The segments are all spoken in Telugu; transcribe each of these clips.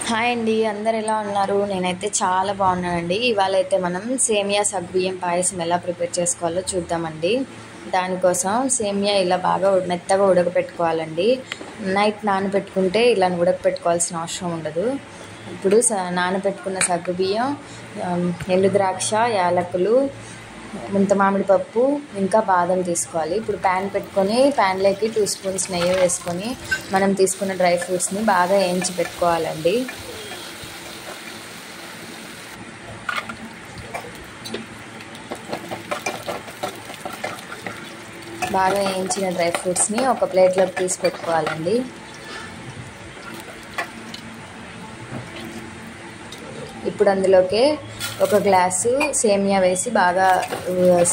హాయ్ అండి, అందరు ఎలా ఉన్నారు? నేనైతే చాలా బాగున్నానండి. ఇవాళ అయితే మనం సేమియా సగ్గుబియ్యం పాయసం ఎలా ప్రిపేర్ చేసుకోవాలో చూద్దామండి. దానికోసం సేమియా ఇలా బాగా మెత్తగా ఉడకపెట్టుకోవాలండి. నైట్ నానబెట్టుకుంటే ఇలా ఉడకపెట్టుకోవాల్సిన అవసరం ఉండదు. ఇప్పుడు నానబెట్టుకున్న సగ్గుబియ్యం, ఎండు ద్రాక్ష, యాలకులు, ముంత మామిడి పప్పు, ఇంకా బాదం తీసుకోవాలి. ఇప్పుడు ప్యాన్ పెట్టుకొని ప్యాన్లోకి 2 స్పూన్స్ నెయ్యి వేసుకొని మనం తీసుకున్న డ్రై ఫ్రూట్స్ని బాగా వేయించి పెట్టుకోవాలండి. బాగా వేయించిన డ్రై ఫ్రూట్స్ని ఒక ప్లేట్లోకి తీసి పెట్టుకోవాలండి. ఇప్పుడు అందులోకి ఒక గ్లాసు సేమియా వేసి బాగా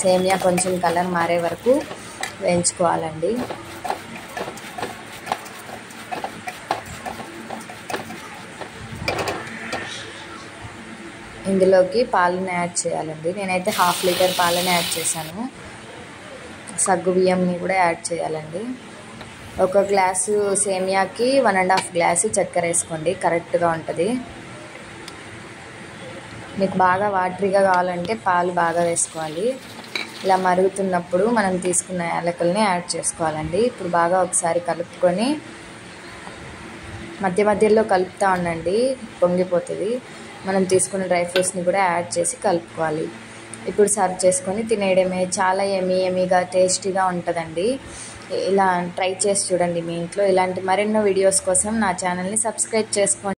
సేమియా కొంచెం కలర్ మారే వరకు వేయించుకోవాలండి. ఇందులోకి పాలను యాడ్ చేయాలండి. నేనైతే 1/2 లీటర్ పాలను యాడ్ చేశాను. సగ్గు బియ్యంని కూడా యాడ్ చేయాలండి. ఒక గ్లాసు సేమియాకి 1.5 గ్లాసు చక్కెర వేసుకోండి, కరెక్ట్గా ఉంటుంది. మీకు బాగా వాటరీగా కావాలంటే పాలు బాగా వేసుకోవాలి. ఇలా మరుగుతున్నప్పుడు మనం తీసుకున్న యాలకుల్ని యాడ్ చేసుకోవాలండి. ఇప్పుడు బాగా ఒకసారి కలుపుకొని మధ్య మధ్యలో కలుపుతూ ఉండండి, పొంగిపోతుంది. మనం తీసుకున్న డ్రై ఫ్రూట్స్ని కూడా యాడ్ చేసి కలుపుకోవాలి. ఇప్పుడు సర్వ్ చేసుకొని తినేయడమే. చాలా ఎమీగా టేస్టీగా ఉంటుందండి. ఇలా ట్రై చేసి చూడండి మీ ఇంట్లో. ఇలాంటి మరెన్నో వీడియోస్ కోసం నా ఛానల్ని సబ్స్క్రైబ్ చేసుకోండి.